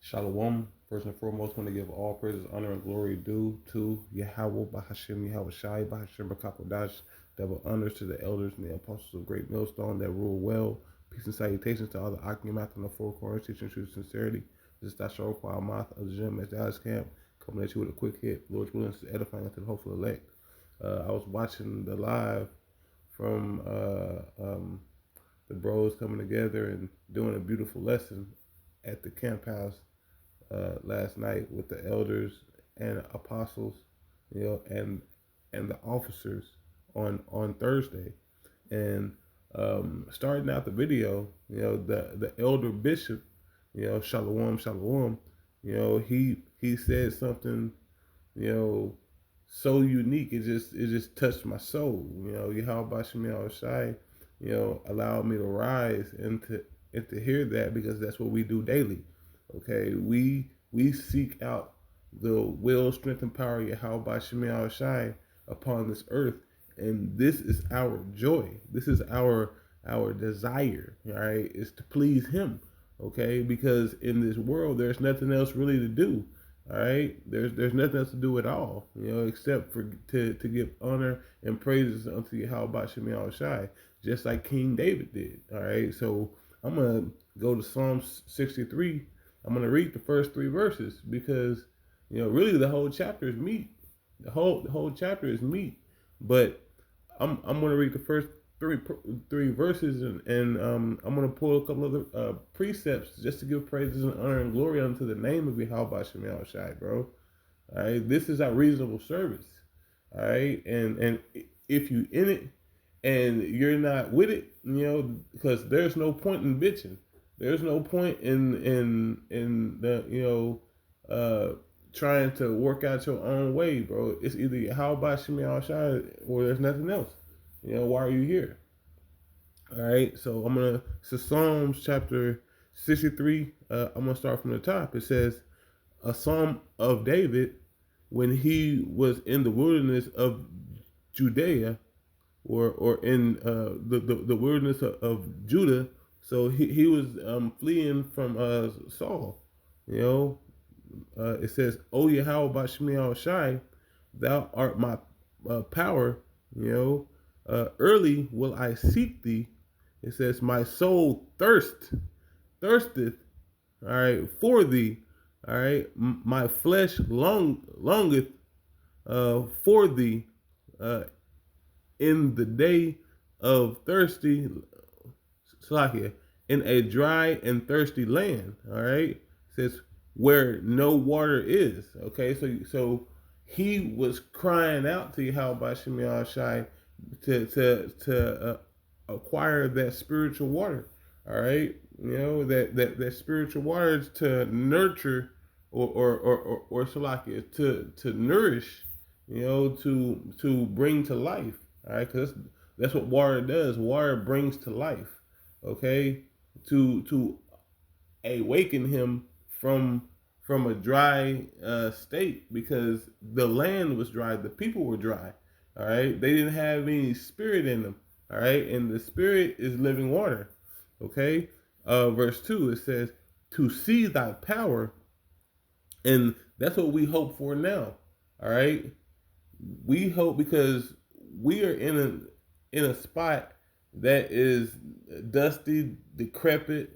Shalom. First and foremost, want to give all praises, honor, and glory due to Yahweh Bahashim, Yahweh Shai, Bahashim Bakakodash. Double honors to the elders and the apostles of Great Millstone that rule well. Peace and salutations to all the Akimat on the four corners, teaching truth and sincerity. This is Dashar Mouth of the Gym at Dallas Camp, coming at you with a quick hit. Lord's willing, is edifying to the hopeful elect. I was watching the live from the bros coming together and doing a beautiful lesson at the camp house last night with the elders and apostles, and the officers on Thursday, and starting out the video, the elder bishop, Shalom, Shalom, he said something, you know, so unique. It just touched my soul. Yahweh Shemiah Shai, allowed me to rise and to hear that, because that's what we do daily. Okay, we seek out the will, strength, and power of Yahweh Shemiah Shai upon this earth, and this is our joy. This is our desire. All right, is to please Him. Okay, because in this world there's nothing else really to do. All right, there's nothing else to do at all, except for to give honor and praises unto Yahweh Shemiah Shai, just like King David did. All right, so I'm gonna go to Psalms 63. I'm gonna read the first three verses because really the whole chapter is meat. The whole chapter is meat, but I'm gonna read the first three verses, and I'm gonna pull a couple of the precepts just to give praises and honor and glory unto the name of Yahweh Shemiah Shai, bro. All right, this is our reasonable service. All right, and if you in it and you're not with it, because there's no point in bitching. There's no point in the trying to work out your own way, bro. It's either how about Shemiah Shai or there's nothing else. Why are you here? All right, so so Psalms chapter 63. I'm gonna start from the top. It says, a psalm of David when he was in the wilderness of Judea, or in the wilderness of Judah. So he was fleeing from Saul. It says, "O Yahweh Bashmiel Shai, thou art my power." Early will I seek thee. It says, "My soul thirsteth, all right, for thee." All right, my flesh longeth for thee, uh, in the day of thirsty, Slakia, in a dry and thirsty land. All right, it says where no water is. Okay, so he was crying out to Yahweh Shemiah Shai to acquire that spiritual water. All right, that spiritual water is to nurture or Salakia, to nourish, to bring to life. All right, because that's what water does. Water brings to life. Okay, to awaken him from a dry state, because the land was dry, the people were dry. All right, they didn't have any spirit in them. All right, and the spirit is living water. Okay, verse 2, it says, "To see thy power," and that's what we hope for now. All right, we hope because we are in a spot that is dusty, decrepit.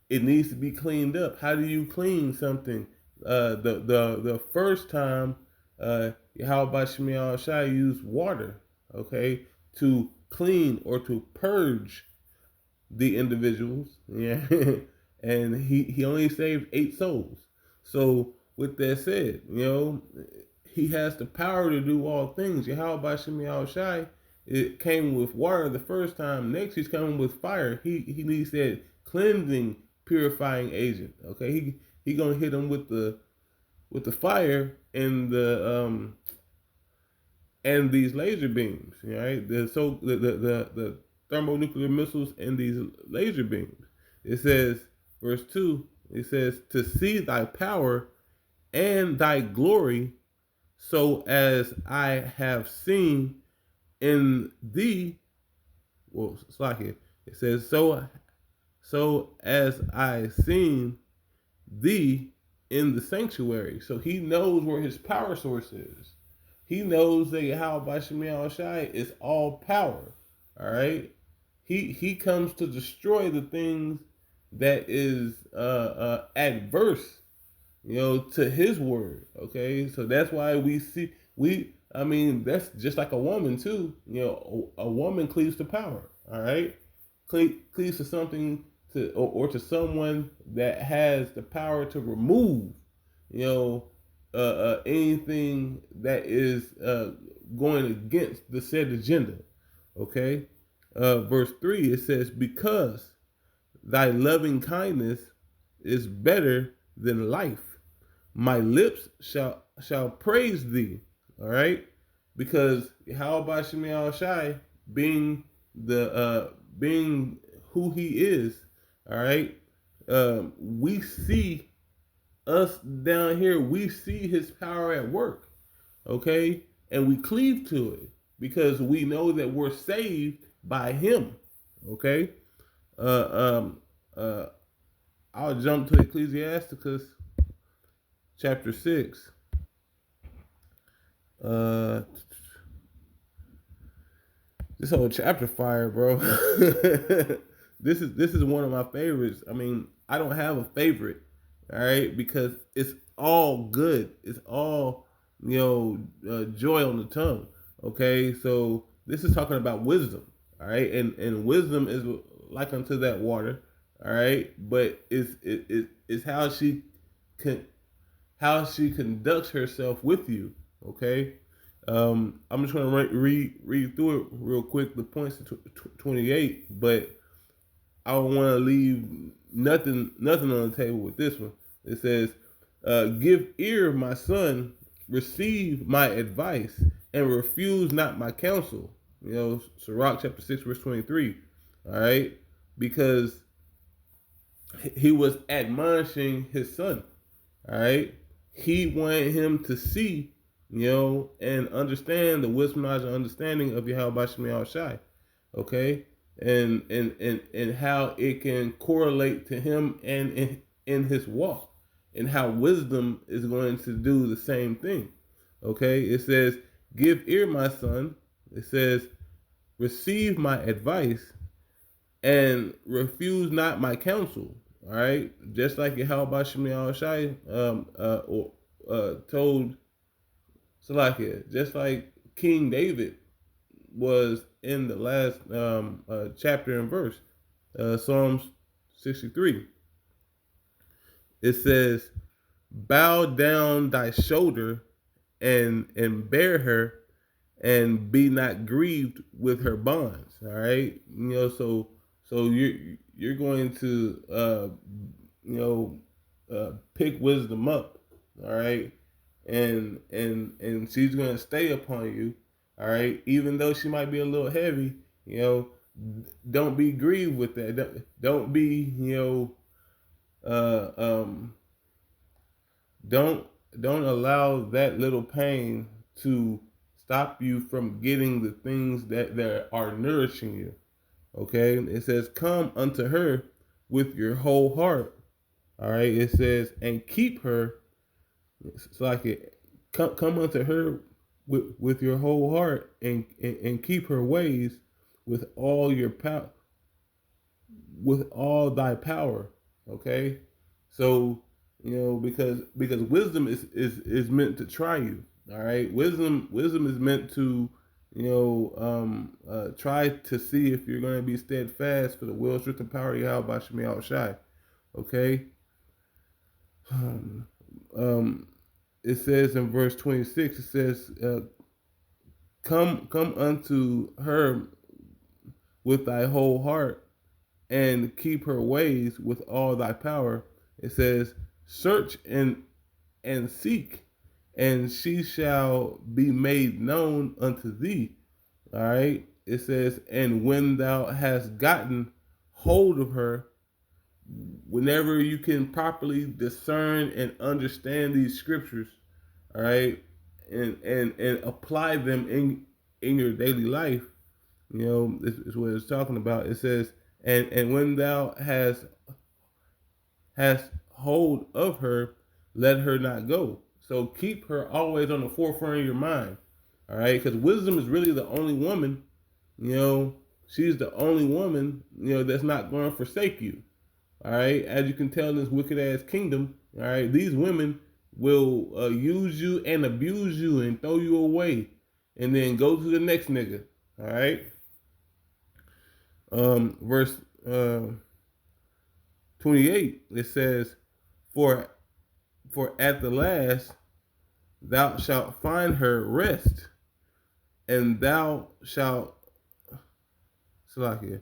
It needs to be cleaned up. How do you clean something? The first time, Yahweh Shemiah Shai used water, okay, to clean or to purge the individuals. Yeah, and he only saved 8 souls. So with that said, he has the power to do all things. Yahweh Shemiah Shai, it came with water the first time. Next, he's coming with fire. He needs that cleansing, purifying agent. Okay, he gonna hit him with the fire and these laser beams. Right, the thermonuclear missiles and these laser beams. It says, verse 2. It says, "To see thy power and thy glory, so as I have seen in thee." Well, Slakia. It says, so as I seen thee in the sanctuary. So he knows where his power source is. He knows that Yahweh Shemi Shai is all power. All right. He comes to destroy the things that is adverse, to his word. Okay, so that's why we see we. I mean, that's just like a woman too. A woman cleaves to power. All right, cleaves to something or to someone that has the power to remove, anything that is going against the said agenda. Okay, verse 3 it says, "Because thy loving kindness is better than life, my lips shall praise thee." All right, because how about Shemi Shai being being who he is? All right, we see us down here. We see his power at work. Okay, and we cleave to it because we know that we're saved by him. Okay, uh, um, uh, I'll jump to Ecclesiasticus chapter 6. Uh, this whole chapter fire, bro. This is one of my favorites. I mean, I don't have a favorite, all right, because it's all good. It's all joy on the tongue. Okay, so this is talking about wisdom, all right, and wisdom is like unto that water, all right, but it's can how she conducts herself with you. Okay, I'm just gonna read through it real quick. The points to 28, but I don't want to leave nothing on the table with this one. It says, "Give ear, my son, receive my advice, and refuse not my counsel." Sirach chapter 6 verse 23. All right, because he was admonishing his son. All right, he wanted him to see, and understand the wisdom, knowledge, and understanding of Yahweh Shemi Shai. Okay, and how it can correlate to him and in his walk, and how wisdom is going to do the same thing. Okay, it says, "Give ear, my son." It says, "Receive my advice, and refuse not my counsel." All right, just like Yahweh Shemi Shai told Salakia, just like King David was in the last chapter and verse, Psalms 63. It says, "Bow down thy shoulder and bear her, and be not grieved with her bonds." All right, so you're going to pick wisdom up. All right, and she's going to stay upon you. All right, even though she might be a little heavy, don't be grieved with that. Don't be uh, um, don't don't allow that little pain to stop you from getting the things that are nourishing you. Okay, it says, "Come unto her with your whole heart." All right, it says, "And keep her." It's like it, come unto her with your whole heart, and keep her ways with all your power, with all thy power. Okay, so because wisdom is meant to try you. All right, wisdom is meant to try to see if you're going to be steadfast for the will, strength, and power of Yahweh Shemi Shai. Okay. Um, um, it says in verse 26, it says, come unto her with thy whole heart, and keep her ways with all thy power. It says, "Search and seek, and she shall be made known unto thee." All right. It says, "And when thou hast gotten hold of her," whenever you can properly discern and understand these scriptures, all right, and apply them in your daily life, this is what it's talking about. It says, and when thou hast hold of her, let her not go. So keep her always on the forefront of your mind. All right, because wisdom is really the only woman, you know, she's the only woman, that's not going to forsake you. All right, as you can tell in this wicked ass kingdom, all right, these women will use you and abuse you and throw you away, and then go to the next nigga. All right, verse 28, it says, "For at the last thou shalt find her rest, and thou shalt." Salakia.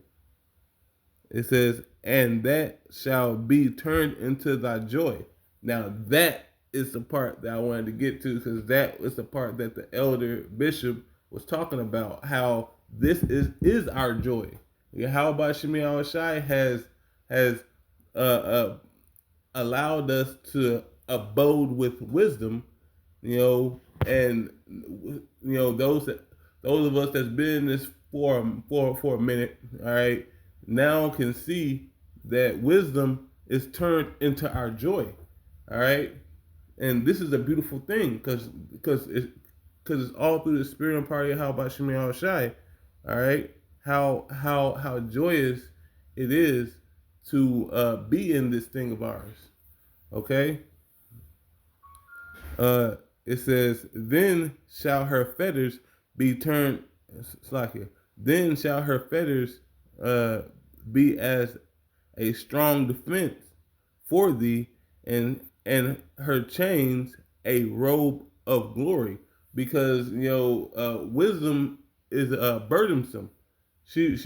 It says, "And that shall be turned into thy joy." Now that is the part that I wanted to get to, because that was the part that the elder bishop was talking about. How this is our joy. How about Shemi Shai has uh, uh, allowed us to abode with wisdom, and those of us that's been in this for a minute, all right, now can see that wisdom is turned into our joy, all right, and this is a beautiful thing because it's all through the spirit and power of how about Shemi Al Shai, all right, how joyous it is to be in this thing of ours, okay. It says, "Then shall her fetters be turned." Slack. Then shall her fetters uh, be as a strong defense for thee, and her chains a robe of glory. Because wisdom is burdensome. She's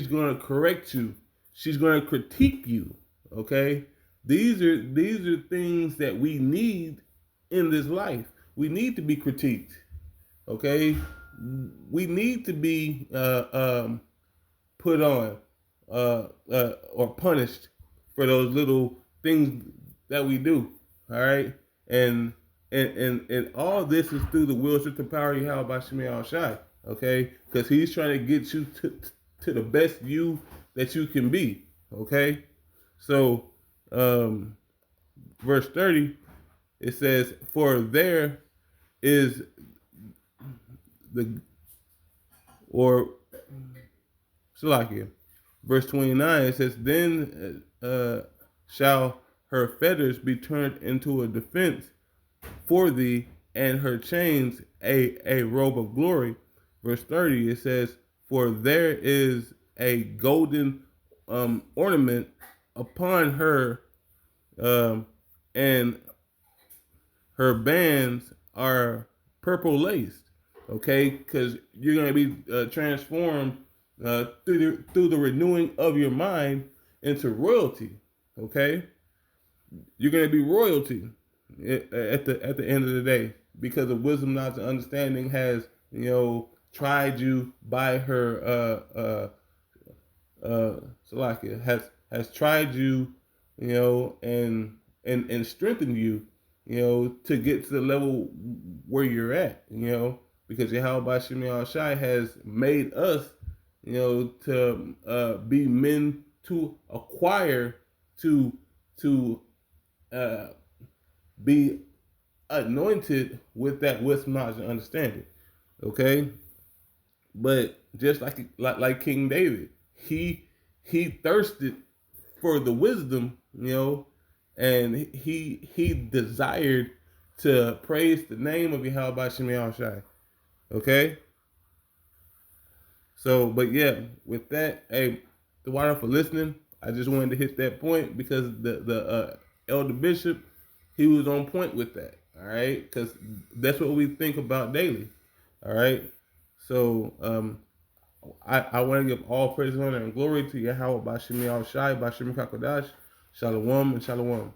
going to correct you. She's going to critique you. Okay, these are things that we need in this life. We need to be critiqued. Okay, we need to be put on or punished for those little things that we do. All right, and all this is through the will, strength, and power you have by Shemi Al Shai. Okay, because he's trying to get you to the best you that you can be. Okay, so verse 30, it says, "For there is the," or Salakia. Verse 29, it says, "Then shall her fetters be turned into a defense for thee, and her chains a robe of glory." Verse 30, it says, "For there is a golden ornament upon her, and her bands are purple laced." Okay, because you're going to be transformed through the renewing of your mind into royalty. Okay, you're going to be royalty at the end of the day, because of wisdom, knowledge, and understanding has tried you by her Salakia has tried you, and strengthened you, to get to the level where you're at, because Yahweh Shemi Al Shai has made us, to be men to acquire, to be anointed with that wisdom, knowledge, and understanding. Okay, but just like King David, he thirsted for the wisdom, and he desired to praise the name of Yahweh Shemi Al Shai. Okay, so but yeah, with that, hey, the water for listening. I just wanted to hit that point because the elder bishop, he was on point with that. All right, because that's what we think about daily. All right, so I want to give all praise, honor, and glory to Yahweh by Shemi Al Shai, by Shemi Kakodash, Shalom and Shalom.